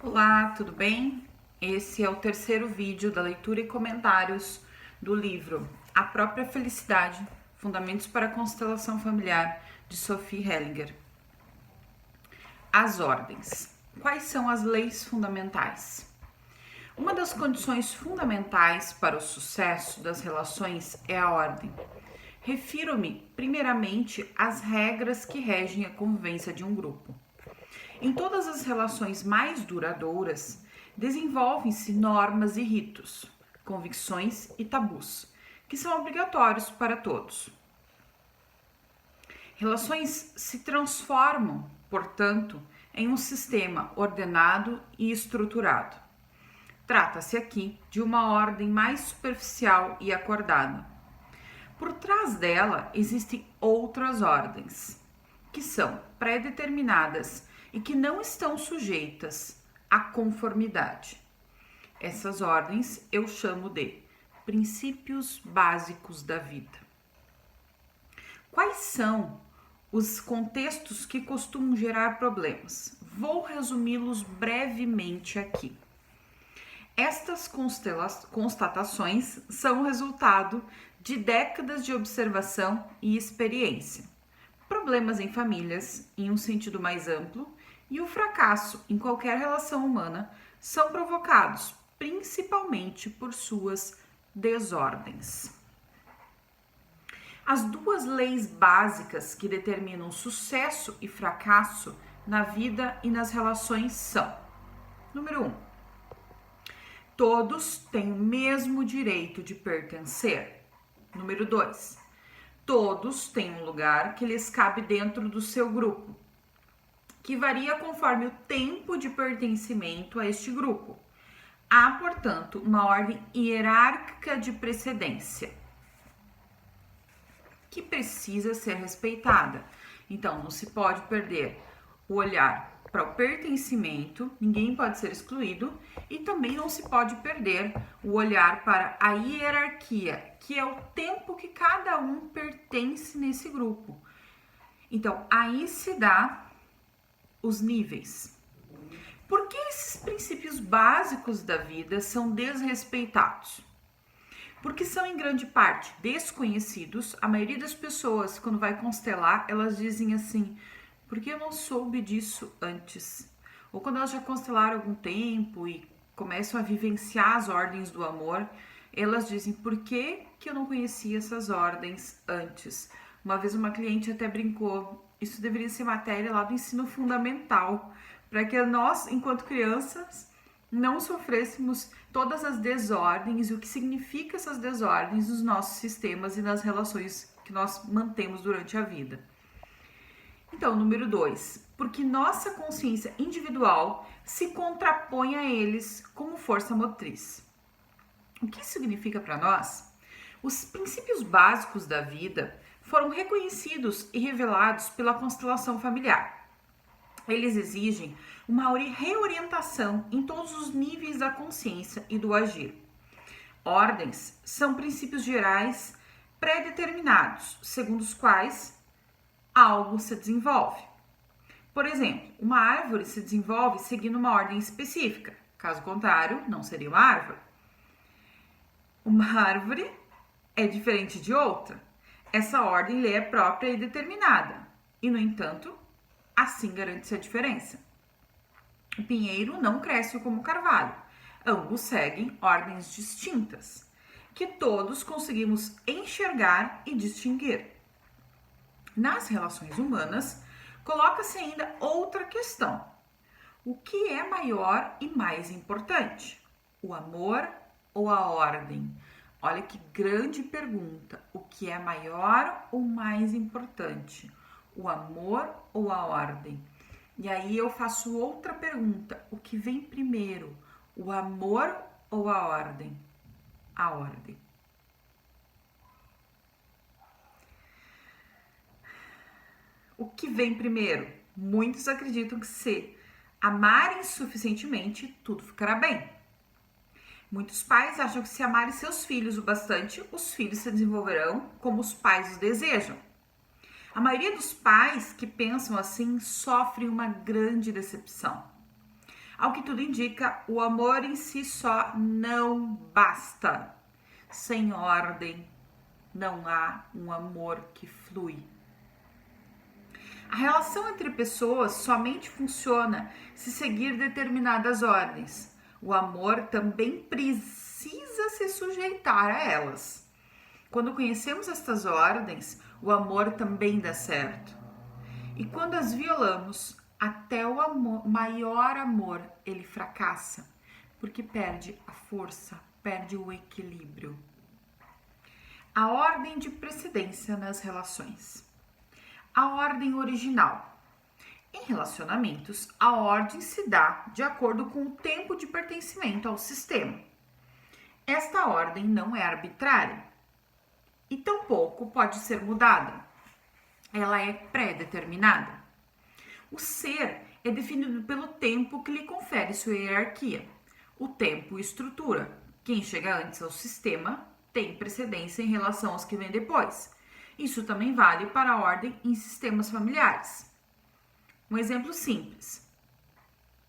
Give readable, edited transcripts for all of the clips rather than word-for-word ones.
Olá, tudo bem? Esse é o terceiro vídeo da leitura e comentários do livro A Própria Felicidade, Fundamentos para a Constelação Familiar, de Sophie Hellinger. As ordens. Quais são as leis fundamentais? Uma das condições fundamentais para o sucesso das relações é a ordem. Refiro-me, primeiramente, às regras que regem a convivência de um grupo. Em todas as relações mais duradouras, desenvolvem-se normas e ritos, convicções e tabus, que são obrigatórios para todos. Relações se transformam, portanto, em um sistema ordenado e estruturado. Trata-se aqui de uma ordem mais superficial e acordada. Por trás dela existem outras ordens, que são pré-determinadas e que não estão sujeitas à conformidade. Essas ordens eu chamo de princípios básicos da vida. Quais são os contextos que costumam gerar problemas? Vou resumi-los brevemente aqui. Estas constatações são resultado de décadas de observação e experiência. Problemas em famílias, em um sentido mais amplo, e o fracasso em qualquer relação humana são provocados principalmente por suas desordens. As duas leis básicas que determinam sucesso e fracasso na vida e nas relações são: número 1. Todos têm o mesmo direito de pertencer. Número 2. Todos têm um lugar que lhes cabe dentro do seu grupo, que varia conforme o tempo de pertencimento a este grupo. Há, portanto, uma ordem hierárquica de precedência que precisa ser respeitada. Então, não se pode perder o olhar para o pertencimento, ninguém pode ser excluído, e também não se pode perder o olhar para a hierarquia, que é o tempo que cada um pertence nesse grupo. Então, aí se dá os níveis. Por que esses princípios básicos da vida são desrespeitados? Porque são em grande parte desconhecidos. A maioria das pessoas, quando vai constelar, elas dizem assim: por que eu não soube disso antes? Ou quando elas já constelaram algum tempo e começam a vivenciar as ordens do amor, elas dizem: por que eu não conhecia essas ordens antes? Uma vez uma cliente até brincou: isso deveria ser matéria lá do ensino fundamental, para que nós, enquanto crianças, não sofrêssemos todas as desordens e o que significa essas desordens nos nossos sistemas e nas relações que nós mantemos durante a vida. Então, número 2, porque nossa consciência individual se contrapõe a eles como força motriz. O que isso significa para nós? Os princípios básicos da vida foram reconhecidos e revelados pela constelação familiar. Eles exigem uma reorientação em todos os níveis da consciência e do agir. Ordens são princípios gerais pré-determinados, segundo os quais algo se desenvolve. Por exemplo, uma árvore se desenvolve seguindo uma ordem específica. Caso contrário, não seria uma árvore. Uma árvore é diferente de outra. Essa ordem lhe é própria e determinada. E, no entanto, assim garante-se a diferença. O pinheiro não cresce como o carvalho. Ambos seguem ordens distintas, que todos conseguimos enxergar e distinguir. Nas relações humanas, coloca-se ainda outra questão. O que é maior e mais importante? O amor ou a ordem? Olha que grande pergunta. O que é maior ou mais importante? O amor ou a ordem? E aí eu faço outra pergunta. O que vem primeiro? O amor ou a ordem? A ordem. O que vem primeiro? Muitos acreditam que se amarem suficientemente, tudo ficará bem. Muitos pais acham que se amarem seus filhos o bastante, os filhos se desenvolverão como os pais os desejam. A maioria dos pais que pensam assim sofrem uma grande decepção. Ao que tudo indica, o amor em si só não basta. Sem ordem, não há um amor que flui. A relação entre pessoas somente funciona se seguir determinadas ordens. O amor também precisa se sujeitar a elas. Quando conhecemos estas ordens, o amor também dá certo. E quando as violamos, até o maior amor, ele fracassa, porque perde a força, perde o equilíbrio. A ordem de precedência nas relações. A ordem original. Em relacionamentos, a ordem se dá de acordo com o tempo de pertencimento ao sistema. Esta ordem não é arbitrária e tampouco pode ser mudada. Ela é pré-determinada. O ser é definido pelo tempo que lhe confere sua hierarquia. O tempo estrutura. Quem chega antes ao sistema tem precedência em relação aos que vêm depois. Isso também vale para a ordem em sistemas familiares. Um exemplo simples.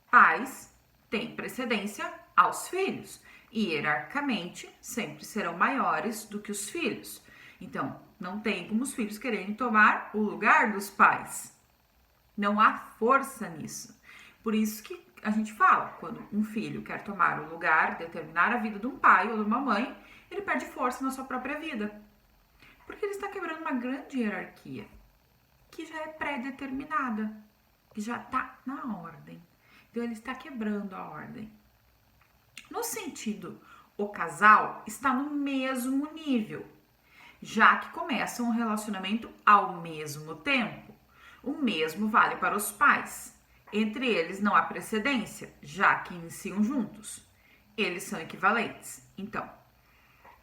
Pais têm precedência aos filhos e, hierarquicamente, sempre serão maiores do que os filhos. Então, não tem como os filhos quererem tomar o lugar dos pais. Não há força nisso. Por isso que a gente fala, quando um filho quer tomar o lugar, determinar a vida de um pai ou de uma mãe, ele perde força na sua própria vida. Porque ele está quebrando uma grande hierarquia, que já é pré-determinada, que já está na ordem. Então, ele está quebrando a ordem. No sentido, o casal está no mesmo nível, já que começam um relacionamento ao mesmo tempo. O mesmo vale para os pais. Entre eles não há precedência, já que iniciam juntos. Eles são equivalentes. Então,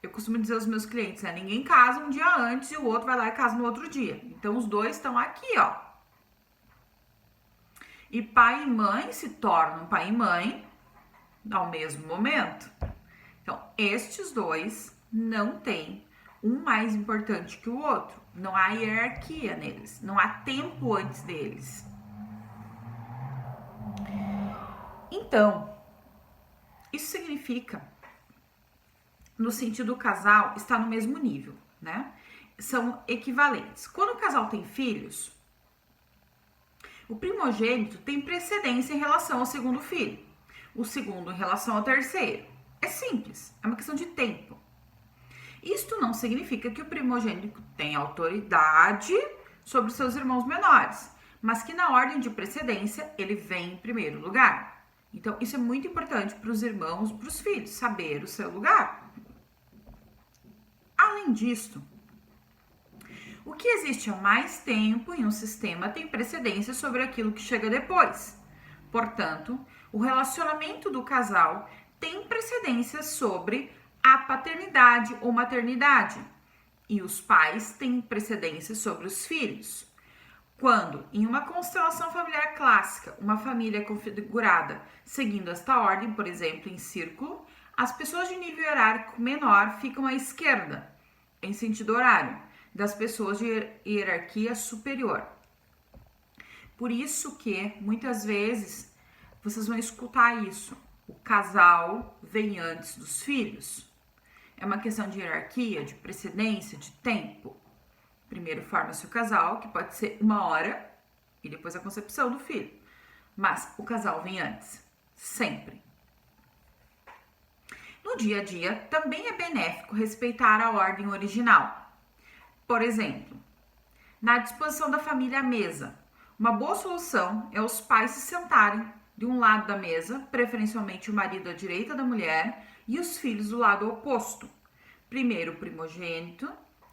eu costumo dizer aos meus clientes, ninguém casa um dia antes e o outro vai lá e casa no outro dia. Então, os dois estão aqui, ó. E pai e mãe se tornam pai e mãe ao mesmo momento. Então, estes dois não têm um mais importante que o outro. Não há hierarquia neles. Não há tempo antes deles. Então, isso significa, no sentido do casal, está no mesmo nível, né? São equivalentes. Quando o casal tem filhos, o primogênito tem precedência em relação ao segundo filho. O segundo em relação ao terceiro. É simples, é uma questão de tempo. Isto não significa que o primogênito tem autoridade sobre seus irmãos menores, mas que na ordem de precedência ele vem em primeiro lugar. Então, isso é muito importante para os irmãos, para os filhos, saber o seu lugar. Além disso, o que existe há mais tempo em um sistema tem precedência sobre aquilo que chega depois. Portanto, o relacionamento do casal tem precedência sobre a paternidade ou maternidade, e os pais têm precedência sobre os filhos. Quando, em uma constelação familiar clássica, uma família é configurada seguindo esta ordem, por exemplo, em círculo, as pessoas de nível hierárquico menor ficam à esquerda, em sentido horário, das pessoas de hierarquia superior. Por isso que, muitas vezes, vocês vão escutar isso. O casal vem antes dos filhos. É uma questão de hierarquia, de precedência, de tempo. Primeiro forma-se o casal, que pode ser 1 hora, e depois a concepção do filho. Mas o casal vem antes, sempre. No dia a dia, também é benéfico respeitar a ordem original. Por exemplo, na disposição da família à mesa, uma boa solução é os pais se sentarem de um lado da mesa, preferencialmente o marido à direita da mulher e os filhos do lado oposto. Primeiro o primogênito,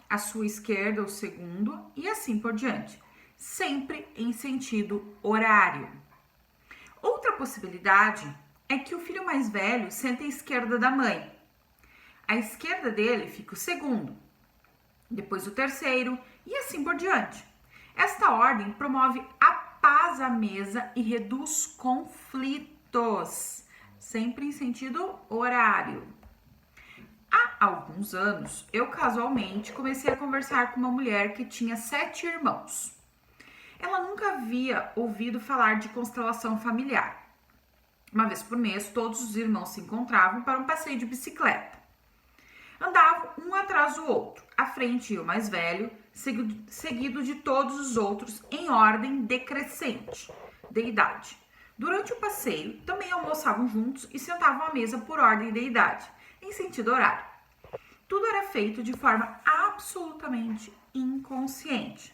à sua esquerda o segundo e assim por diante, sempre em sentido horário. Outra possibilidade é que o filho mais velho sente à esquerda da mãe. À esquerda dele fica o segundo, depois o terceiro e assim por diante. Esta ordem promove a paz à mesa e reduz conflitos, sempre em sentido horário. Há alguns anos, eu casualmente comecei a conversar com uma mulher que tinha 7 irmãos. Ela nunca havia ouvido falar de constelação familiar. Uma vez por mês, todos os irmãos se encontravam para um passeio de bicicleta. Andavam um atrás do outro. À frente ia o mais velho, seguido de todos os outros em ordem decrescente de idade. Durante o passeio, também almoçavam juntos e sentavam à mesa por ordem de idade, em sentido horário. Tudo era feito de forma absolutamente inconsciente.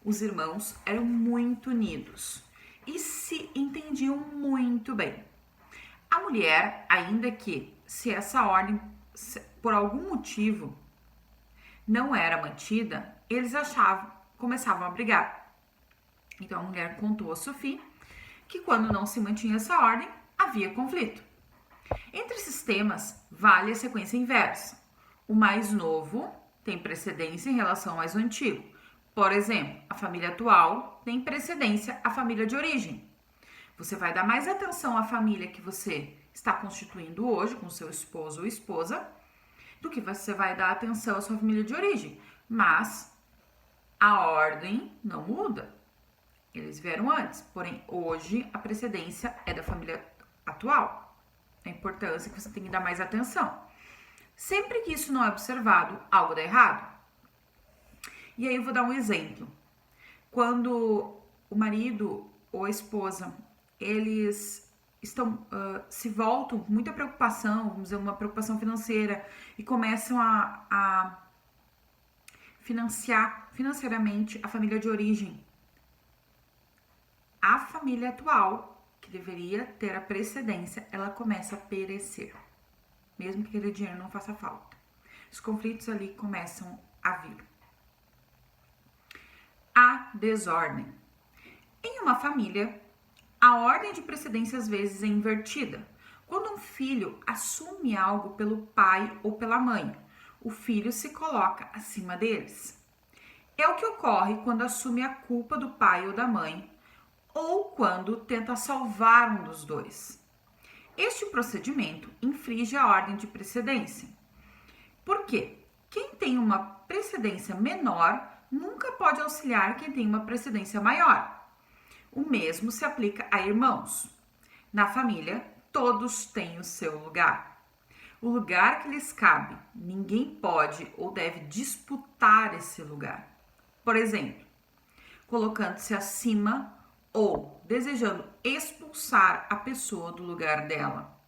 Os irmãos eram muito unidos e se entendiam muito bem. A mulher, ainda que, se essa ordem, por algum motivo, não era mantida, eles começavam a brigar. Então a mulher contou a Sophie que quando não se mantinha essa ordem, havia conflito. Entre esses temas, vale a sequência inversa. O mais novo tem precedência em relação ao mais antigo. Por exemplo, a família atual tem precedência à família de origem. Você vai dar mais atenção à família que você está constituindo hoje, com seu esposo ou esposa, do que você vai dar atenção à sua família de origem. Mas a ordem não muda. Eles vieram antes, porém hoje a precedência é da família atual. A importância é que você tem que dar mais atenção. Sempre que isso não é observado, algo dá errado. E aí eu vou dar um exemplo. Quando o marido ou a esposa, eles se voltam com muita preocupação, vamos dizer, uma preocupação financeira, e começam a financiar financeiramente a família de origem. A família atual, que deveria ter a precedência, ela começa a perecer, mesmo que aquele dinheiro não faça falta. Os conflitos ali começam a vir. A desordem. Em uma família, a ordem de precedência às vezes é invertida. Quando um filho assume algo pelo pai ou pela mãe, o filho se coloca acima deles. É o que ocorre quando assume a culpa do pai ou da mãe, ou quando tenta salvar um dos dois. Este procedimento infringe a ordem de precedência. Por quê? Quem tem uma precedência menor nunca pode auxiliar quem tem uma precedência maior. O mesmo se aplica a irmãos. Na família, todos têm o seu lugar. O lugar que lhes cabe, ninguém pode ou deve disputar esse lugar. Por exemplo, colocando-se acima ou desejando expulsar a pessoa do lugar dela.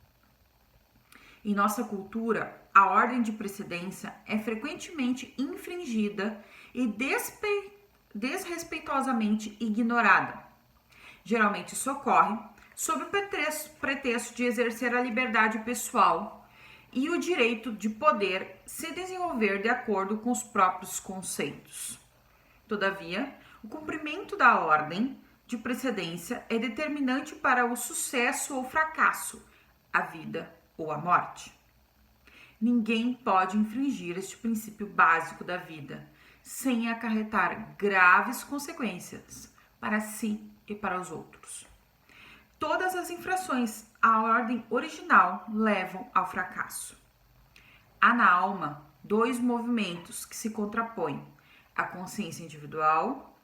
Em nossa cultura, a ordem de precedência é frequentemente infringida e desrespeitosamente ignorada. Geralmente isso ocorre sob o pretexto de exercer a liberdade pessoal e o direito de poder se desenvolver de acordo com os próprios conceitos. Todavia, o cumprimento da ordem de precedência é determinante para o sucesso ou fracasso, a vida ou a morte. Ninguém pode infringir este princípio básico da vida sem acarretar graves consequências para si e para os outros. Todas as infrações à ordem original levam ao fracasso. Há na alma dois movimentos que se contrapõem: a consciência individual,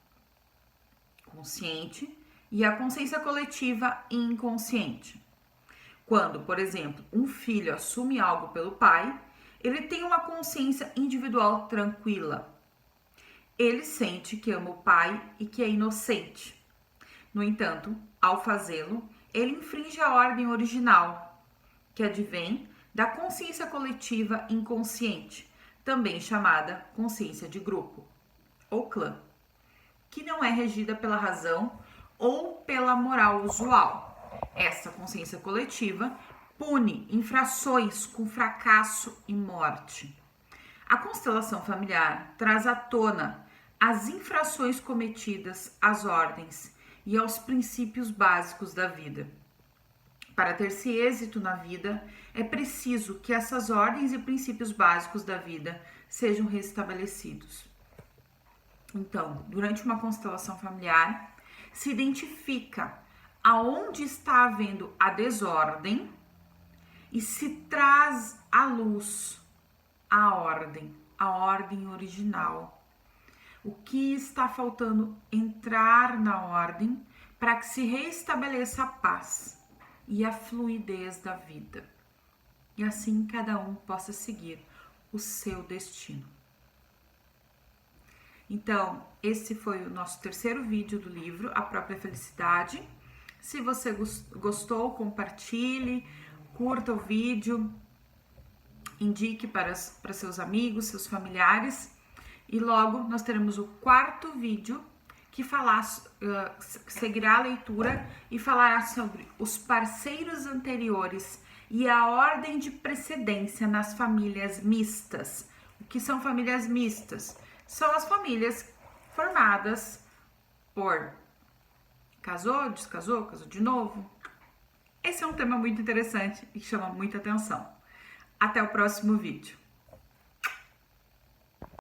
consciente, e a consciência coletiva inconsciente. Quando, por exemplo, um filho assume algo pelo pai, ele tem uma consciência individual tranquila. Ele sente que ama o pai e que é inocente. No entanto, ao fazê-lo, ele infringe a ordem original, que advém da consciência coletiva inconsciente, também chamada consciência de grupo, ou clã, que não é regida pela razão ou pela moral usual. Essa consciência coletiva pune infrações com fracasso e morte. A constelação familiar traz à tona as infrações cometidas às ordens e aos princípios básicos da vida. Para ter-se êxito na vida, é preciso que essas ordens e princípios básicos da vida sejam restabelecidos. Então, durante uma constelação familiar, se identifica aonde está havendo a desordem e se traz à luz a ordem original. O que está faltando entrar na ordem para que se restabeleça a paz. e a fluidez da vida. E assim cada um possa seguir o seu destino. Então, esse foi o nosso terceiro vídeo do livro, A Própria Felicidade. Se você gostou, compartilhe, curta o vídeo, indique para seus amigos, seus familiares. E logo nós teremos o quarto vídeo que seguirá a leitura e falará sobre os parceiros anteriores e a ordem de precedência nas famílias mistas. O que são famílias mistas? São as famílias formadas por casou, descasou, casou de novo. Esse é um tema muito interessante e que chama muita atenção. Até o próximo vídeo.